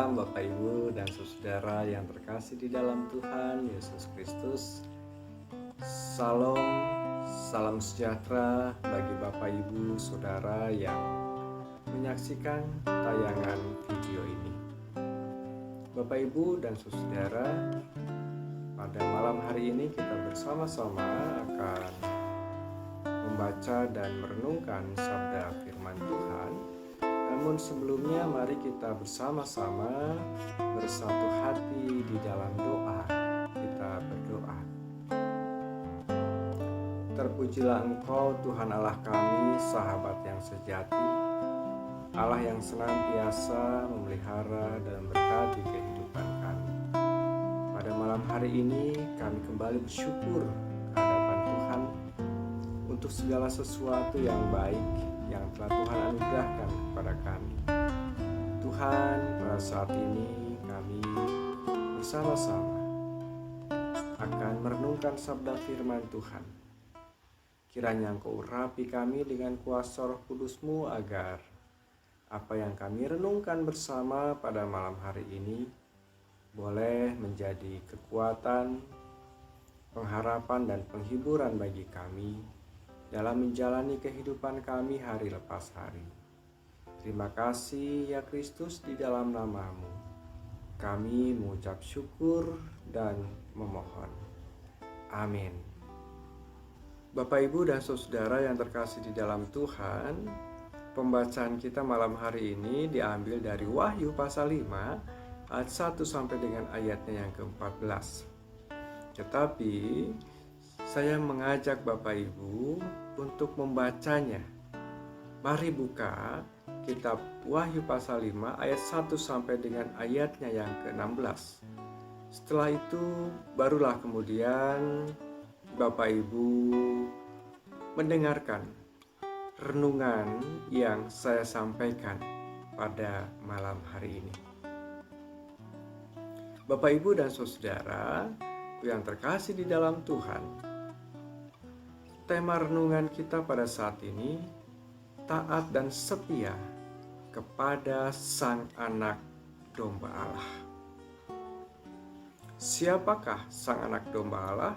Salam Bapak Ibu dan saudara yang terkasih di dalam Tuhan Yesus Kristus. Salam, salam sejahtera bagi Bapak Ibu saudara yang menyaksikan tayangan video ini. Bapak Ibu dan saudara, pada malam hari ini kita bersama-sama akan membaca dan merenungkan sabda firman Tuhan. Namun sebelumnya mari kita bersama-sama bersatu hati di dalam doa. Kita berdoa. Terpujilah Engkau Tuhan Allah kami, sahabat yang sejati, Allah yang senantiasa memelihara dan memberkati kehidupan kami. Pada malam hari ini kami kembali bersyukur ke hadapan Tuhan untuk segala sesuatu yang baik yang telah Tuhan anugerahkan kepada kami. Tuhan, pada saat ini kami bersama-sama akan merenungkan sabda firman Tuhan. Kiranya Engkau urapi kami dengan kuasa Roh Kudus-Mu agar apa yang kami renungkan bersama pada malam hari ini boleh menjadi kekuatan, pengharapan dan penghiburan bagi kami dalam menjalani kehidupan kami hari lepas hari. Terima kasih ya Kristus, di dalam nama-Mu kami mengucap syukur dan memohon. Amin. Bapak Ibu dan saudara yang terkasih di dalam Tuhan, pembacaan kita malam hari ini diambil dari Wahyu pasal 5 ayat 1 sampai dengan ayatnya yang ke-14. Tetapi saya mengajak Bapak Ibu untuk membacanya. Mari buka kitab Wahyu pasal 5 ayat 1 sampai dengan ayatnya yang ke-16. Setelah itu barulah kemudian Bapak Ibu mendengarkan renungan yang saya sampaikan pada malam hari ini. Bapak Ibu dan saudara yang terkasih di dalam Tuhan, tema renungan kita pada saat ini, taat dan setia kepada Sang Anak Domba Allah. Siapakah Sang Anak Domba Allah?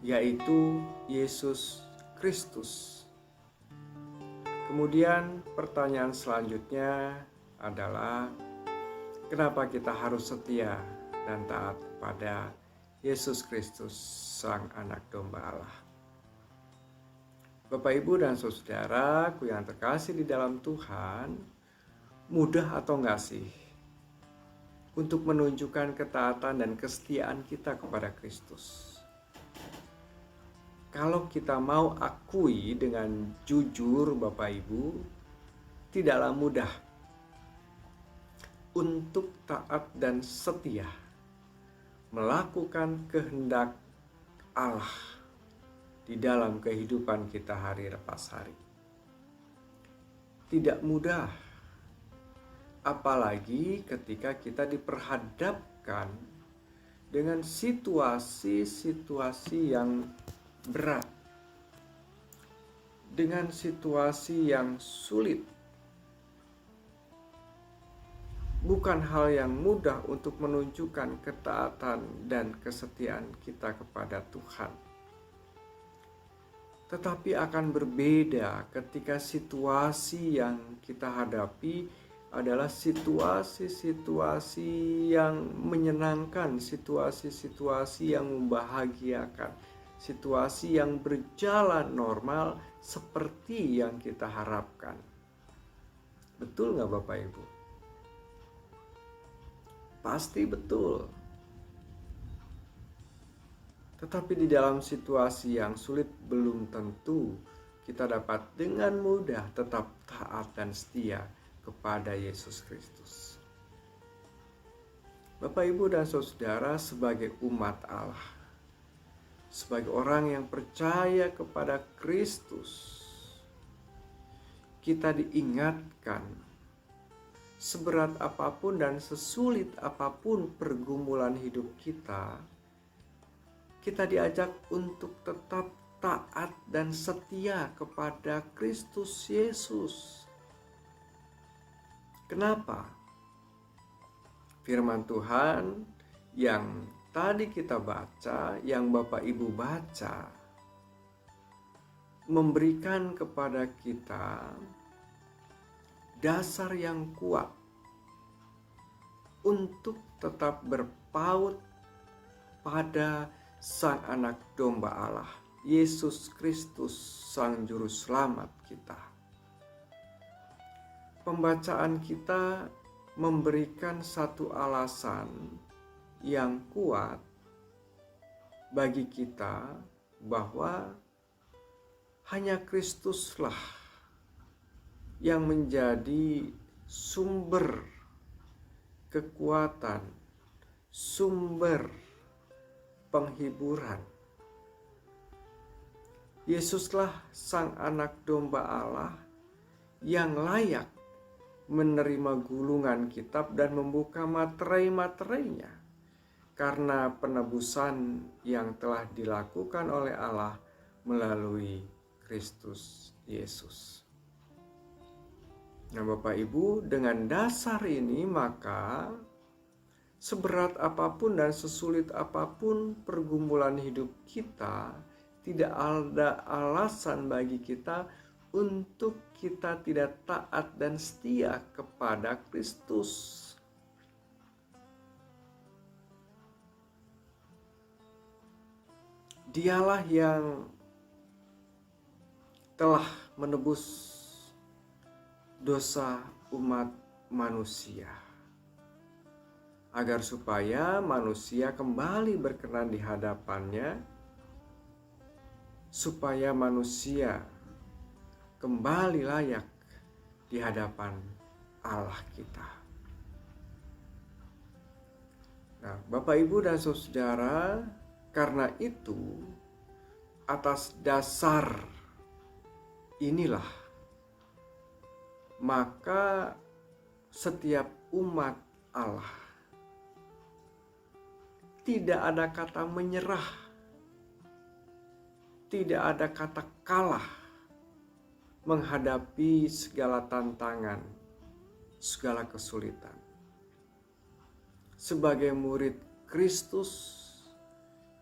Yaitu Yesus Kristus. Kemudian pertanyaan selanjutnya adalah, kenapa kita harus setia dan taat kepada Yesus Kristus, Sang Anak Domba Allah? Bapak Ibu dan saudaraku yang terkasih di dalam Tuhan, mudah atau enggak sih untuk menunjukkan ketaatan dan kesetiaan kita kepada Kristus? Kalau kita mau akui dengan jujur Bapak Ibu, tidaklah mudah untuk taat dan setia melakukan kehendak Allah di dalam kehidupan kita hari lepas hari. Tidak mudah, apalagi ketika kita diperhadapkan dengan situasi-situasi yang berat, dengan situasi yang sulit. Bukan hal yang mudah untuk menunjukkan ketaatan dan kesetiaan kita kepada Tuhan. Tetapi akan berbeda ketika situasi yang kita hadapi adalah situasi-situasi yang menyenangkan, situasi-situasi yang membahagiakan, situasi yang berjalan normal seperti yang kita harapkan. Betul nggak Bapak Ibu? Pasti betul. Tetapi di dalam situasi yang sulit belum tentu kita dapat dengan mudah tetap taat dan setia kepada Yesus Kristus. Bapak Ibu dan saudara, sebagai umat Allah, sebagai orang yang percaya kepada Kristus, kita diingatkan seberat apapun dan sesulit apapun pergumulan hidup kita, kita diajak untuk tetap taat dan setia kepada Kristus Yesus. Kenapa? firman Tuhan yang tadi kita baca, yang Bapak Ibu baca, memberikan kepada kita dasar yang kuat untuk tetap berpaut pada Sang Anak Domba Allah, Yesus Kristus, Sang Juru Selamat kita. Pembacaan kita memberikan satu alasan yang kuat bagi kita bahwa hanya Kristuslah yang menjadi sumber kekuatan, sumber penghiburan. Yesuslah Sang Anak Domba Allah yang layak menerima gulungan kitab dan membuka materai-materainya, karena penebusan yang telah dilakukan oleh Allah melalui Kristus Yesus. Nah, Bapak Ibu, dengan dasar ini maka seberat apapun dan sesulit apapun pergumulan hidup kita, tidak ada alasan bagi kita untuk kita tidak taat dan setia kepada Kristus. Dialah yang telah menebus dosa umat manusia, agar supaya manusia kembali berkenan di hadapannya, supaya manusia kembali layak di hadapan Allah kita. Nah, Bapak, Ibu, dan Saudara, karena itu atas dasar inilah maka setiap umat Allah tidak ada kata menyerah, tidak ada kata kalah menghadapi segala tantangan, segala kesulitan. Sebagai murid Kristus,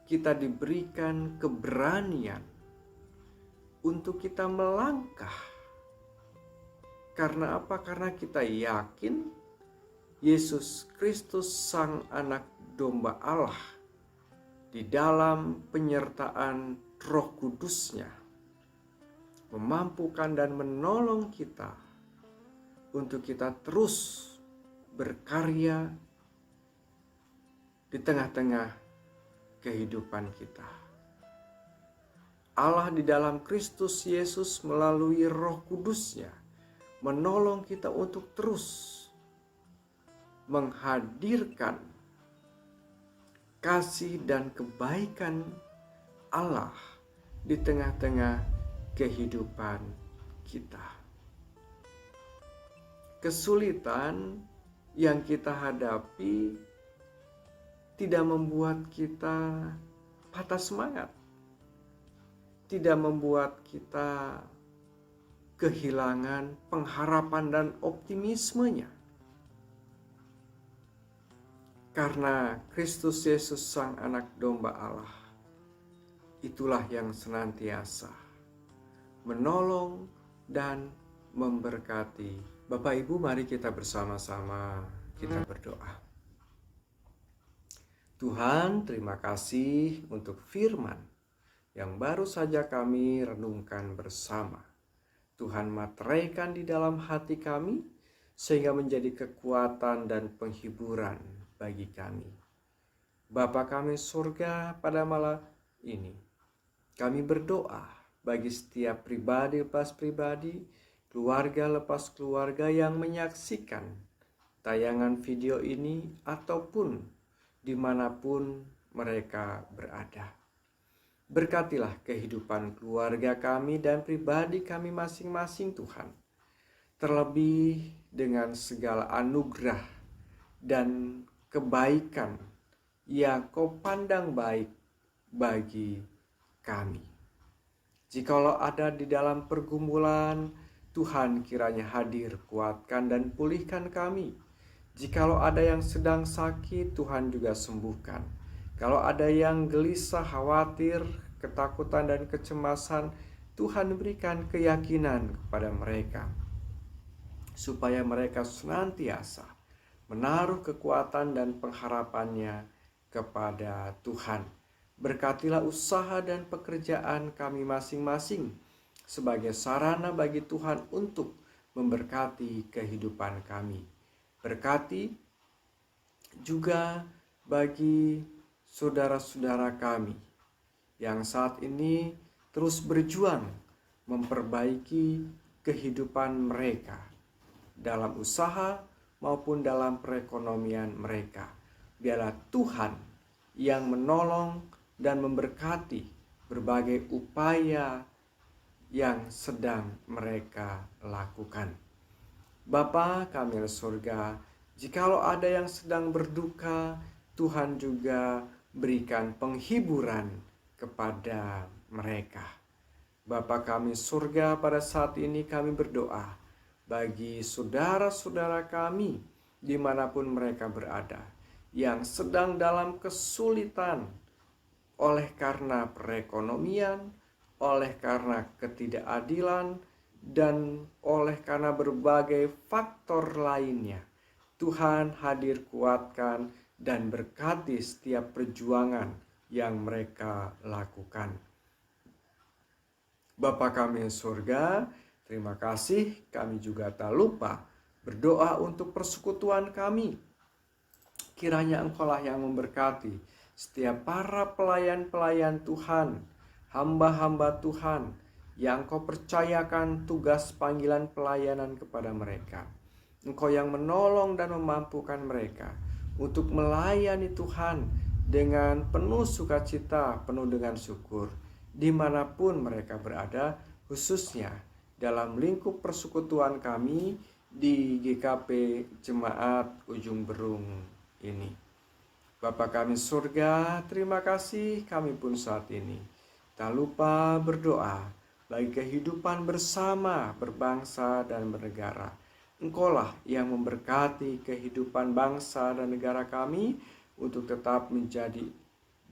kita diberikan keberanian untuk kita melangkah. Karena apa? Karena kita yakin Yesus Kristus, Sang Anak Domba Allah, di dalam penyertaan Roh Kudus-Nya, memampukan dan menolong kita untuk kita terus berkarya di tengah-tengah kehidupan kita. Allah di dalam Kristus Yesus melalui Roh Kudus-Nya menolong kita untuk terus menghadirkan kasih dan kebaikan Allah di tengah-tengah kehidupan kita. Kesulitan yang kita hadapi tidak membuat kita patah semangat, tidak membuat kita kehilangan pengharapan dan optimismenya. Karena Kristus Yesus, Sang Anak Domba Allah, itulah yang senantiasa menolong dan memberkati. Bapak, Ibu, mari kita bersama-sama kita berdoa. Tuhan, terima kasih untuk firman yang baru saja kami renungkan bersama. Tuhan, materaikan di dalam hati kami sehingga menjadi kekuatan dan penghiburan bagi kami. Bapa kami surga, pada malam ini kami berdoa bagi setiap pribadi lepas pribadi, keluarga lepas keluarga yang menyaksikan tayangan video ini ataupun dimanapun mereka berada. Berkatilah kehidupan keluarga kami dan pribadi kami masing-masing, Tuhan. Terlebih dengan segala anugerah dan kebaikan yang Kau pandang baik bagi kami. Jikalau ada di dalam pergumulan, Tuhan kiranya hadir, kuatkan dan pulihkan kami. Jikalau ada yang sedang sakit, Tuhan juga sembuhkan. Kalau ada yang gelisah, khawatir, ketakutan, dan kecemasan, Tuhan berikan keyakinan kepada mereka, supaya mereka senantiasa menaruh kekuatan dan pengharapannya kepada Tuhan. Berkatilah usaha dan pekerjaan kami masing-masing sebagai sarana bagi Tuhan untuk memberkati kehidupan kami. Berkati juga bagi saudara-saudara kami yang saat ini terus berjuang memperbaiki kehidupan mereka dalam usaha maupun dalam perekonomian mereka. Biarlah Tuhan yang menolong dan memberkati berbagai upaya yang sedang mereka lakukan. Bapa kami di surga, jikalau ada yang sedang berduka, Tuhan juga berikan penghiburan kepada mereka. Bapa kami surga, pada saat ini kami berdoa bagi saudara-saudara kami dimanapun mereka berada, yang sedang dalam kesulitan oleh karena perekonomian, oleh karena ketidakadilan, dan oleh karena berbagai faktor lainnya. Tuhan hadir, kuatkan dan berkati setiap perjuangan yang mereka lakukan. Bapa kami yang surga, terima kasih. Kami juga tak lupa berdoa untuk persekutuan kami. Kiranya Engkaulah yang memberkati setiap para pelayan-pelayan Tuhan, hamba-hamba Tuhan yang Engkau percayakan tugas panggilan pelayanan kepada mereka. Engkau yang menolong dan memampukan mereka untuk melayani Tuhan dengan penuh sukacita, penuh dengan syukur, dimanapun mereka berada, khususnya dalam lingkup persekutuan kami di GKP Jemaat Ujung Berung ini. Bapa kami surga, terima kasih kami pun saat ini tak lupa berdoa bagi kehidupan bersama, berbangsa dan bernegara. Engkaulah yang memberkati kehidupan bangsa dan negara kami untuk tetap menjadi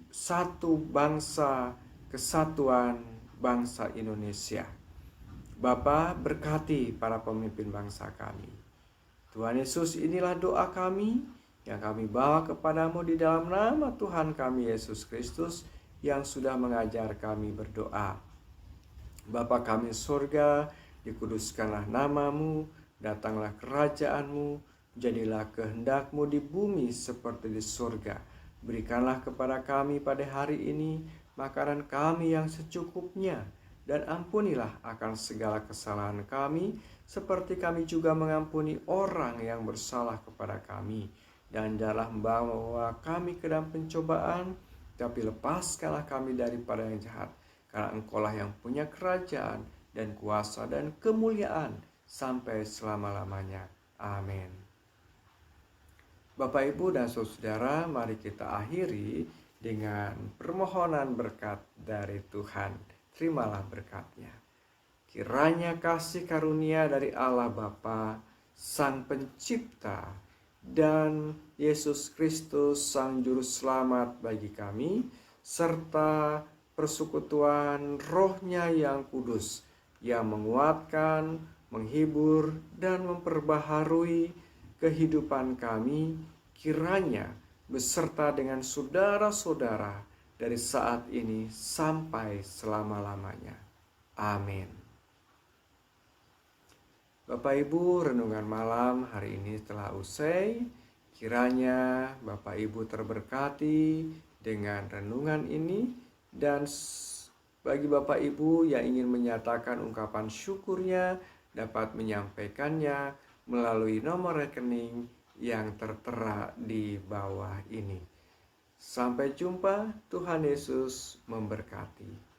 satu bangsa, kesatuan bangsa Indonesia. Bapa, berkati para pemimpin bangsa kami. Tuhan Yesus, inilah doa kami yang kami bawa kepadamu di dalam nama Tuhan kami Yesus Kristus yang sudah mengajar kami berdoa. Bapa kami surga, dikuduskanlah namamu, datanglah kerajaanmu, jadilah kehendakmu di bumi seperti di surga. Berikanlah kepada kami pada hari ini makanan kami yang secukupnya, dan ampunilah akan segala kesalahan kami, seperti kami juga mengampuni orang yang bersalah kepada kami. Dan janganlah membawa kami ke dalam pencobaan, tapi lepaskanlah kami daripada yang jahat. Karena Engkaulah yang punya kerajaan dan kuasa dan kemuliaan sampai selama-lamanya. Amin. Bapak, Ibu, dan saudara, mari kita akhiri dengan permohonan berkat dari Tuhan. Terimalah berkatnya. Kiranya kasih karunia dari Allah Bapa, Sang Pencipta, dan Yesus Kristus, Sang Juru Selamat bagi kami, serta persekutuan Roh-Nya yang kudus, yang menguatkan, menghibur, dan memperbaharui kehidupan kami, kiranya beserta dengan saudara-saudara dari saat ini sampai selama-lamanya. Amin. Bapak Ibu, renungan malam hari ini telah usai. Kiranya Bapak Ibu terberkati dengan renungan ini, dan bagi Bapak Ibu yang ingin menyatakan ungkapan syukurnya dapat menyampaikannya melalui nomor rekening yang tertera di bawah ini. Sampai jumpa, Tuhan Yesus memberkati.